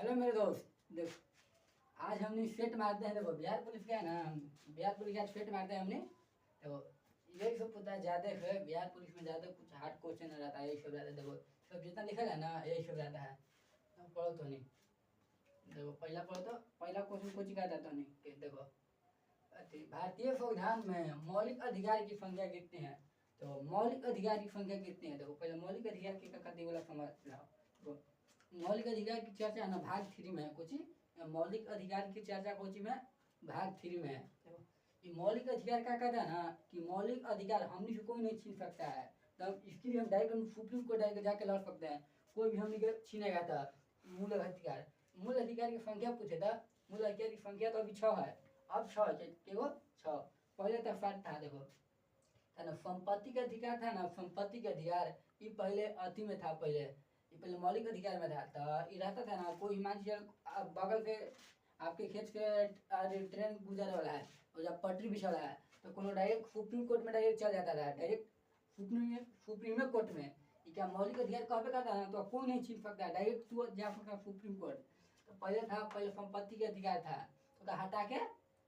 Hello मेरे दोस्त, देखो आज हमने सेट मारते हैं। देखो बिहार पुलिस का है ना, बिहार पुलिस का सेट मारते हैं हमने। तो यही सब पता है, ज़्यादा है बिहार पुलिस में, ज़्यादा कुछ हार्ड क्वेश्चन रहता है, यही सब रहता है। देखो सब जितना लिखा है ना यही सब रहता है। तो पढ़ो तो नहीं, देखो पहला पढ़ो तो पहला क्वेश्चन कुछ का रहता नहीं कि देखो भारतीय संविधान में मौलिक अधिकार की संख्या कितनी है। तो मौलिक अधिकार की संख्या कितनी है, देखो पहले मौलिक अधिकार की कथी वाला समझ लाओ। देखो मौलिक अधिकार की चर्चा ना भाग 3 में है कुछ। मौलिक अधिकार की चर्चा कुछ में भाग 3 में है। देखो ये मौलिक अधिकार क्या कहता है ना कि मौलिक अधिकार हमने से कोई नहीं छीन सकता है। तब इसके लिए हम डायरेक्ट सुप्रीम कोर्ट डायरेक्ट जाके लड़ सकते हैं, कोई भी हमने छीनेगा था। मूल अधिकार, मूल अधिकार की संख्या पूछे था। मूल अधिकार की संख्या तो अभी 6 है। अब 6 है कि वो 6 पहले तो 7 था। देखो था ना संपत्ति का अधिकार था ना, संपत्ति का अधिकार ये पहले अति में था। पहले मौलिक अधिकार में था। तो ये रहता था ना, कोई हिमांचल बगल से आपके खेत से ट्रेन गुजरने वाला है और जब पटरी बिछा रहा है तो कोनो डायरेक्ट सुप्रीम कोर्ट में डायरेक्ट चल जाता था, डायरेक्ट सुप्रीम कोर्ट में। ये क्या मौलिक अधिकार कहाँ पे कहता है ना, तो कोई नहीं छीन सकता, डायरेक्ट तू जा सकता सुप्रीम कोर्ट। तो पहले था, पहले संपत्ति के अधिकार था, तो हटा के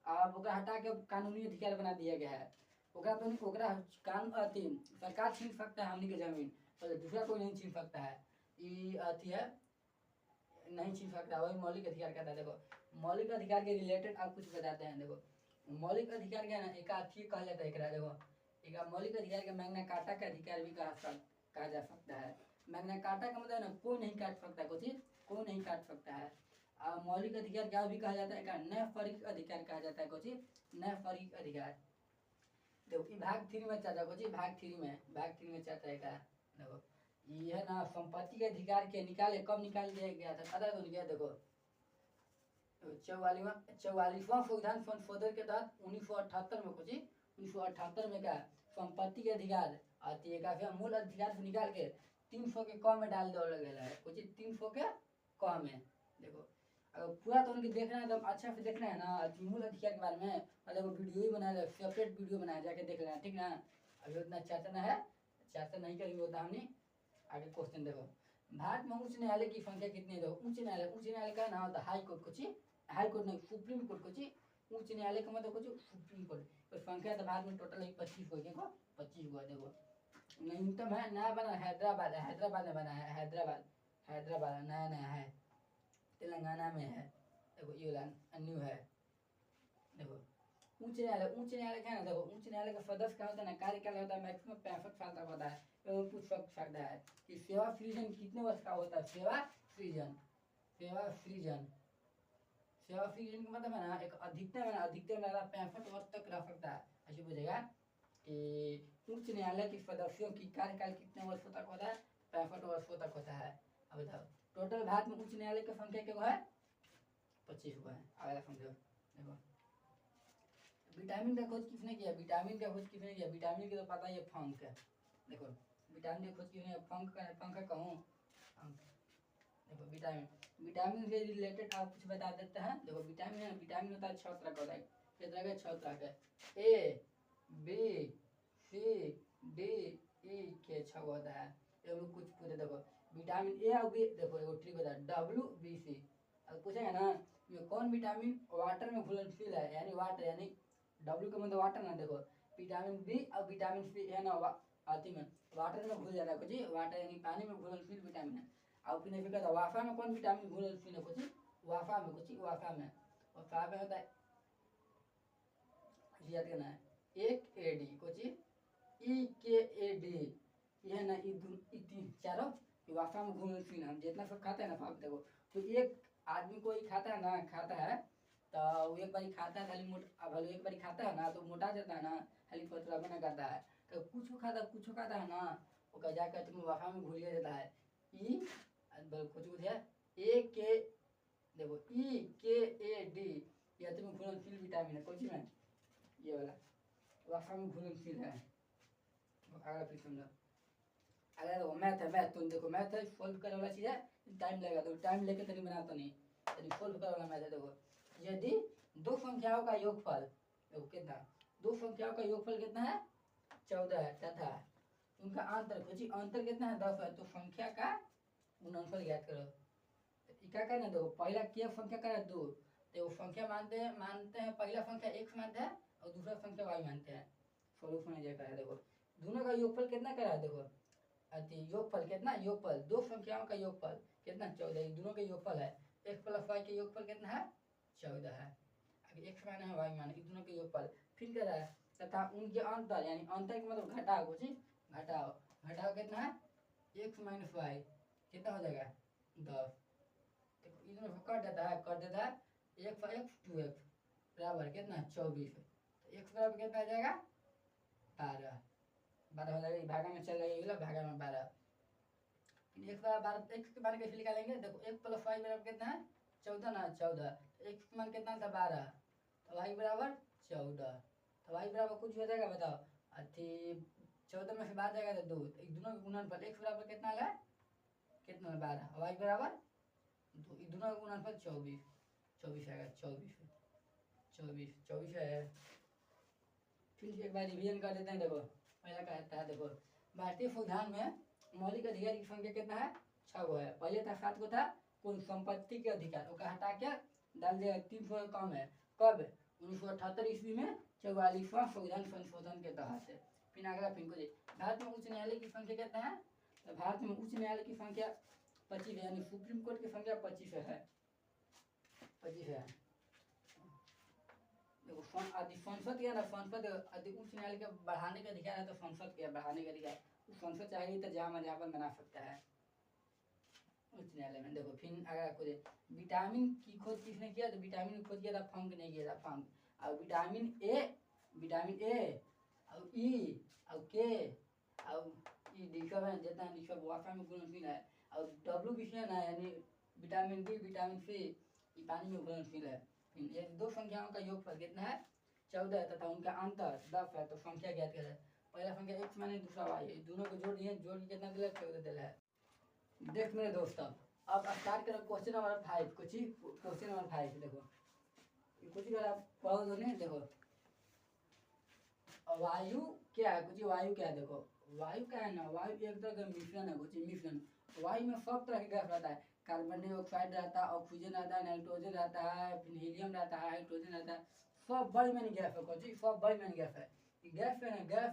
अब हटा के कानूनी अधिकार बना दिया गया है। ओकरा तो नहीं, ओकरा कान अथी सरकार छीन सकता है हमनी के जमीन, पर दूसरा कोई नहीं छीन सकता है। ये अथी है, नहीं छीन सकता, वही मौलिक अधिकार कहता है। देखो मौलिक अधिकार के रिलेटेड आप कुछ बताते हैं। देखो मौलिक अधिकार क्या है ना, एक अथी कहा जाता है एकरा। देखो एक मौलिक अधिकार के मैग्ना कार्टा का अधिकार भी कहा जा सकता है। मैग्ना कार्टा का मतलब ना कोई नहीं काट सकता, कुछ कोई नहीं काट सकता है। मौलिक अधिकार क्या भी कहा जाता है, नैसर्गिक अधिकार कहा जाता है, कुछ नैसर्गिक अधिकार। देखो भाग 3 में चर्चा कुछ भाग 3 में चर्चा है का। देखो ये है ना संपत्ति के अधिकार के निकाले कब निकाल दिया गया था, पता तो क्या। देखो 44वां संविधान संशोधन के तहत 1978 में, कुछ 1978 में क्या संपत्ति के अधिकार आती है, मूल अधिकार से निकाल के 300 के क में डाल दिया गया है, कुछ 300 के क में। देखो अगर पूरा तो उनके देखना है, एकदम अच्छा से देखना है ना मूल अधिकार के बारे में, मतलब वो वीडियो ही बनाया, सेपरेट वीडियो बनाया, जाके देख लेना, ठीक ना। अभी उतना चर्चा ना है, चर्चा नहीं करेंगे उतना हमने। आगे क्वेश्चन देखो, भारत में उच्च न्यायालय की संख्या कितनी है। देखो उच्च न्यायालय का नाम होता है हाई कोर्ट, कुछ हाई कोर्ट नहीं सुप्रीम कोर्ट, कुछ उच्च न्यायालय का मतलब कुछ सुप्रीम कोर्ट। तो संख्या तो भारत में टोटल 25 हो गया, 25 हुआ। देखो न्यूनतम है, नया बना हैदराबाद में बना है, हैदराबाद नया नया है, तेलंगाना में है। देखो ये न्यू है। देखो उच्च न्यायालय क्या है ना, देखो उच्च न्यायालय का सदस्य क्या होता है ना, कार्यकाल होता है मैक्सिमम 65 साल तक होता है। एवं पूछ सकता है कि सेवा सृजन कितने वर्ष का होता है। सेवा सृजन का मतलब है ना एक अधिकतम है ना, अधिकतम 65 वर्ष तक रह सकता है। ऐसे पूछेगा कि उच्च न्यायालय के सदस्यों की कार्यकाल कितने वर्षों तक होता है, 65 वर्षों तक होता है। अब बताओ टोटल भारत में उच्च न्यायालय की संख्या क्या है, 25 हुआ है। अगला समझो, देखो विटामिन का खोज किसने किया, विटामिन का खोज किसने किया। विटामिन की तो पता ही है, फंक है। देखो विटामिन की खोज किसने, फंक कहूँ। देखो विटामिन से रिलेटेड आप कुछ बता देते हैं। देखो विटामिन होता है 6 तरह का होता है, कितना का 6 तरह का, A B C D E के 6 होता है। एवं कुछ पूछे, देखो विटामिन ए और बी, देखो एगो ट्रिक होता है WBC। अब पूछेगा ना ये कौन विटामिन वाटर में घुलनशील है, यानी वाटर, यानी W का मतलब वाटर ना। देखो विटामिन बी और विटामिन सी है ना अति में वाटर में घुल जाता है, कुछ वाटर यानी पानी में घुलनशील विटामिन है। और फिर नहीं कहता वाफा में कौन विटामिन घुलनशील है, कुछ वाफा में, और वाफा में होता है, याद करना है, एक AD, कुछ EKAD, ये ना चारों वाफा में घुलनशील। हम जितना सब खाते हैं ना फाप, देखो तो एक आदमी कोई खाता है तो वो एक बारी खाता है खाली अब एक बारी खाता है ना तो मोटा जाता है ना, खाली पतला बना करता है। तो कुछ खाता है ना वो जाकर तुम वाफा में घुल जाता है। कुछ है देखो EKAD, ये तुम्हें घुलनशील विटामिन है, कुछ में ये वाला वाफा में घुलनशील है। अगला फिर समझो, अगर देखो मैथ तुम देखो मैथ है, सॉल्व करने वाला चीज़ है, टाइम लगेगा, तो टाइम लेके तभी बनाता नहीं, तभी सॉल्व करने वाला मैथ है। देखो यदि दो संख्याओं का योगफल, देखो कितना, दो संख्याओं का योगफल कितना है 14 है, तथा उनका अंतर, कुछ अंतर कितना है 10 है, तो संख्या का गुणनफल ज्ञात करो। क्या करना, देखो पहला के संख्या का है 2, तो संख्या मानते हैं पहला संख्या x मानते हैं और दूसरा संख्या y मानते हैं। सोल्यूशन ये का है, देखो दोनों का योगफल कितना करा है, देखो अति योगफल कितना, योगफल दो संख्याओं का योगफल कितना 14, दोनों का योगफल है x प्लस वाई के योगफल कितना है 14 है। अभी x माने है y माने, दोनों के योगफल फिर कह रहा है तथा उनके अंतर, यानी अंतर का मतलब घटाओ, कुछ घटाओ कितना है x माइनस वाई कितना हो जाएगा 10। देखो इधर कट देता है 1 x 2x बराबर कितना 24, तो x बराबर कितना आ जाएगा 12 हो जाएगा, भागा में चल जाएगा, भागा में 12। x बराबर 12, x के मान कैसे निकालेंगे, देखो 1 प्लस वाई बराबर कितना है 14 ना 14, x के मान कितना था 12, तो y बराबर 14, तो y बराबर कुछ हो जाएगा बताओ, अथी 14 में से 12 जाएगा तो 2, दोनों के गुणनफल x बराबर कितना आ गया, कितना 12, y बराबर 2, दोनों का गुणनफल 24 आएगा, 24 है। फिर एक बार रिवीजन कर देते हैं, देखो पहला कहता है, देखो भारतीय संविधान में मौलिक अधिकार की संख्या कितना है 6 गो है, पहले था 7 गो था कुल संपत्ति के अधिकार, वो हटा के डाल दिया 300 कम है, कब 1978 ईस्वी में 44वां संविधान संशोधन के तहत। फिर अगला फिर को भारत में उच्च न्यायालय की संख्या कितना है, तो भारत में उच्च न्यायालय की संख्या 25 है, यानी सुप्रीम कोर्ट की संख्या 25 है। देखो संसद के ना, संसद उच्च न्यायालय के बढ़ाने का अधिकार है, तो संसद के बढ़ाने का अधिकार, संसद चाहिए तो जहाँ बना सकता है उच्च न्यायालय में। देखो फिर अगर कुछ विटामिन की खोज किसने किया, तो विटामिन की खोज किया था फंक ने किया था, फंक। और विटामिन ए और ई और के और ई लिखा है जितना लिखा वाफा में घुलनशील है, और डब्ल्यू विषय है, यानी विटामिन डी विटामिन सी ये पानी में घुलनशील है। ये दो संख्याओं का योगफल कितना है 14 तथा उनका अंतर 10 है, तो संख्या ज्ञात करें। पहला संख्या x माने दूसरा y है, दोनों को जोड़ दिए, जोड़ के कितना दिला 14 दिला है। देख मेरे दोस्तों अब स्टार्ट करो क्वेश्चन नंबर 5, कुछ क्वेश्चन नंबर 5 देखो कुछ अगर आप पढ़ो तो नहीं, देखो वायु क्या है, कुछ वायु क्या है, देखो वायु क्या है ना, वायु एक तरह का मिश्रण है, कुछ मिश्रण। वायु में सब तरह के गैस रहता है, कार्बन डाइऑक्साइड रहता है, ऑक्सीजन रहता है, नाइट्रोजन रहता है, फिर हीलियम रहता है, हाइड्रोजन रहता है, सब बड़ी मैंने गैस है, कुछ सब बड़ी मैंने गैस है। गैस है ना, गैस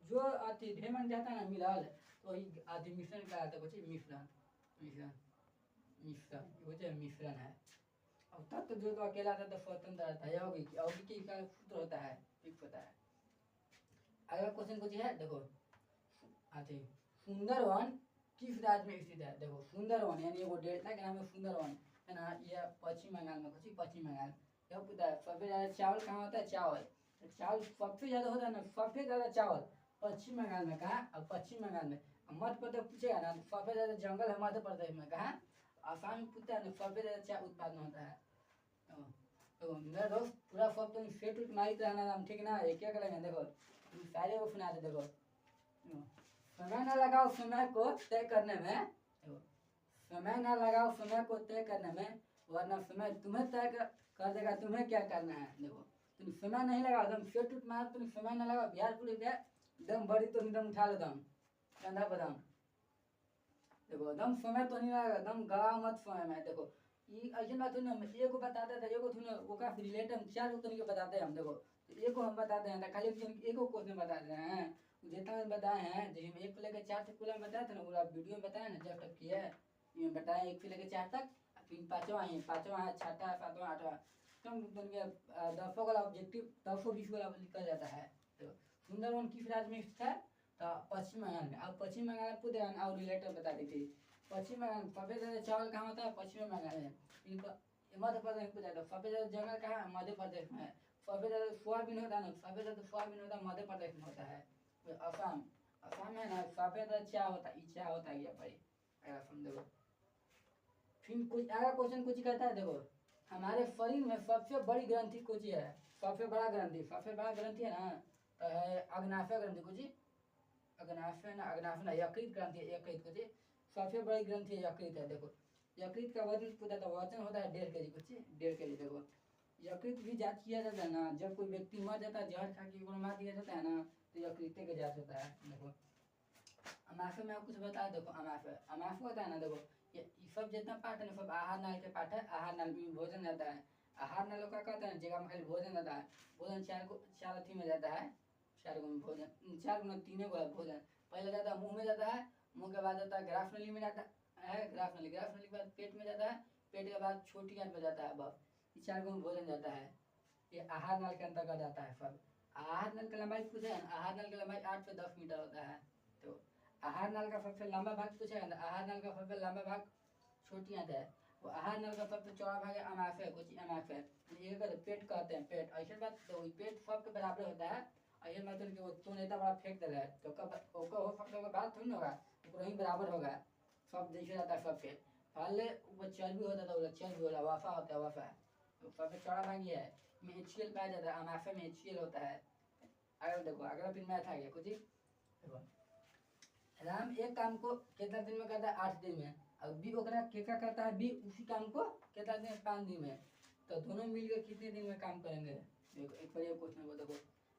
जो आती ढेर मन जाता है ना मिलाल, तो आदि मिश्रण का आता है, कुछ मिश्रण मिश्रण है। अब तत्व जो तो अकेला रहता है तो स्वतंत्र रहता है, यौगिक का सूत्र होता है, फिक्स होता है। अगला क्वेश्चन कुछ है, देखो आते सुंदरवन किस राज्य में स्थित है, देखो सुंदरवन यानी वो डेल्टा के नाम है सुंदरवन है ना, ये पश्चिम बंगाल में, कुछ पश्चिम बंगाल। यह पता है सबसे ज्यादा चावल कहाँ होता है, चावल सबसे ज्यादा होता है ना, सबसे ज्यादा चावल पश्चिम बंगाल में। कहाँ, अब पश्चिम बंगाल में। मध्य प्रदेश पूछेगा ना, सबसे ज्यादा जंगल है मध्य प्रदेश में। कहाँ, आसाम में पूछता है ना, सबसे ज्यादा चाय उत्पादन होता है। तो मेरा दोस्त पूरा सब तुम सेट उट मारी तो रहना, ठीक ना, एक क्या करेंगे, देखो सारे को सुना दे। देखो समय ना लगाओ समय को तय करने में, समय ना लगाओ समय को तय करने में, वरना समय तुम्हें तय कर देगा तुम्हें क्या करना है। देखो तुम समय नहीं लगाओ, दम सेट उट मार, तुम समय ना लगाओ, बिहार पुलिस है दम बड़ी तो दम उठा लो, दम कंधा बदाम। देखो दम समय तो नहीं लगा, दम गाँव मत समय में। देखो ये ऐसी बात ना, एगो बताते थे, एगो थोड़ा वो का रिलेटेड 4 गो तरीके बताते हैं हम। देखो एगो हम बताते हैं, खाली एगो क्वेश्चन बताते हैं, जितना बताए हैं, जैसे 1 से लेकर 4 तक पूरा बताए थे ना, पूरा वीडियो में बताया ना, जब तक किया है ये बताए 1 से लेकर 4 तक, फिर पाँचवा है, छठा, सातवां, आठवां, कम बन गया 10 वाला ऑब्जेक्टिव, 10-20 वाला निकल जाता है। तो सुंदरवन किस राज्य में स्थित है, तो पश्चिम बंगाल में। अब पश्चिम बंगाल पूरे और रिलेटेड बता दी थी। पश्चिम बंगाल सबसे ज्यादा चावल कहाँ होता है, पश्चिम बंगाल में। इनको मध्य प्रदेश में पूछा था, सबसे ज्यादा जंगल कहाँ है, मध्य प्रदेश में है। सबसे ज्यादा सोयाबीन होता है ना, सबसे ज्यादा सोयाबीन होता है मध्य प्रदेश में होता है। असम है ना, सबसे ज्यादा चाय होता है, चाय होता है यहाँ पर। समझो फिर कुछ अगला क्वेश्चन कुछ कहता है, देखो हमारे शरीर में सबसे बड़ी ग्रंथि कुछ है, सबसे बड़ा ग्रंथि है ना, तो है अग्नाशय ग्रंथि। कुछ अग्नाशय ना यकृत ग्रंथि है, यकृत कुछ सबसे बड़ी ग्रंथि यकृत है। देखो यकृत का वजन पूछा था, वजन होता है 1.5 kg, कुछ 1.5 kg। देखो यकृत भी जांच किया जाता है ना, जब कोई व्यक्ति मर जाता है, जहर खा के मार दिया जाता है ना, तो यकृत का जांच होता है। देखो अमाशय में कुछ बता, देखो अमाशय होता है ना, देखो ये सब जितना पार्ट है ना सब आहार नाल के पार्ट है। आहार नाल में भोजन जाता है। आहार नाल का कहते हैं जगह में खाली भोजन जाता है। भोजन चार अथी में जाता है, 4 गो में भोजन, 4 गुना 3 गो भोजन। पहले जाता है मुंह में जाता है, मुंह के बाद जाता है ग्राफ नली में जाता है, ग्राफ नली के बाद पेट में जाता है, पेट के बाद छोटी आंत में जाता है। बस ये 4 गो में भोजन जाता है। ये आहार नाल के अंतर्गत जाता है सब। आहार नल की लंबाई पूछे है, आहार नल की लंबाई 8 से 10 मीटर होता है। तो आहार नल का सबसे लंबा भाग पूछेगा ना, आहार नल का सबसे लंबा भाग छोटी आंत है। वो आहार नल का सबसे चौड़ा भाग है अमाशय, कुछ अमाशय ये पेट कहते हैं। पेट ऐसे बात तो पेट सबके बराबर होता है। ऐसे मतलब कि वो तो नेता बड़ा फेंक दे रहा है तो ओका हो सकता है बात थोड़ी ना होगा, पूरा ही बराबर होगा, सब जैसे रहता है सब पे। पहले वो चर्बी होता था, वो चर्बी होला वाफा होता है, वाफा तो सबसे चौड़ा भाग ये है। में एचसीएल पाया जाता है, अमाशय में एचसीएल होता है। अगर देखो अगला फिर मैथ आ गया कुछ ही। देखो राम एक काम को कितना दिन में करता है, 8 दिन में। और बी ओकरा क्या करता है, बी उसी काम को कितना दिन, 5 दिन में। तो दोनों मिलकर कितने दिन में काम करेंगे। देखो एक बार ये क्वेश्चन को देखो,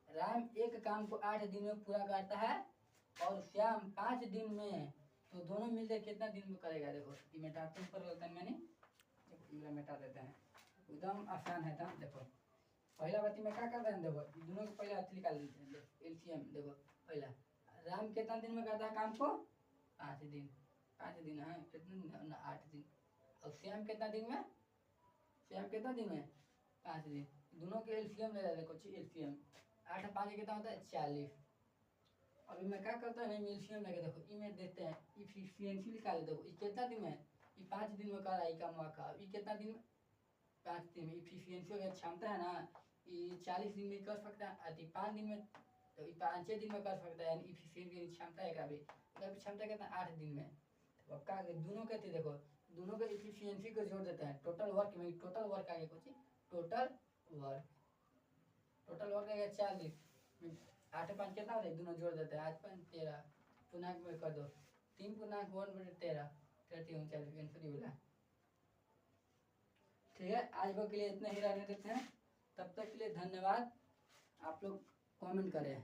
राम एक काम को 8 दिन में पूरा करता है और श्याम 5 दिन में, तो दोनों मिलकर कितना दिन में करेगा। देखो ये मिटाते हैं परिवर्तन मैंने, देखो मिटा देते हैं, एकदम आसान है था। देखो पहला बात में क्या करते हैं, देखो दोनों को पहले अथी निकाल लेते हैं एलसीएम। देखो पहला राम कितना दिन में करता है काम को, 5 दिन, 5 दिन है कितने दिन, 8 दिन। और श्याम कितना दिन में, श्याम कितना दिन में, 5 दिन। दोनों के एलसीएम ले लेते, कुछ एलसीएम 8 और 5 कितना होता है, 40। अभी मैं क्या करता है, एलसीएम लगे देखो ई में देखते हैं, इफिशियंसी निकाल देखो ये कितना दिन में, ये 5 दिन में कर रहा है काम का, ये कितना दिन में, 5 दिन में। इफिशियंसी अगर क्षमता है ना, ये 40 दिन में कर सकता है, अति 5 दिन में, तो 5 दिन में कर सकता है। इफिशियंसी क्षमता है का भी, क्षमता कितना, 8 दिन में। तो का दोनों के देखो दोनों के इफिशियंसी को जोड़ देते हैं टोटल वर्क में। टोटल वर्क आगे कुछ टोटल वर्क, टोटल वर्क आगे 40, 8 5 कितना होता है, दोनों जोड़ देते हैं, 8 5 13, पूर्णांक में कर दो, 3 पूर्णांक 1/13, 30 40 आंसर ही बोला। ठीक है, आज के लिए इतना ही रहने देते हैं। तब तक के लिए धन्यवाद। आप लोग कमेंट करें।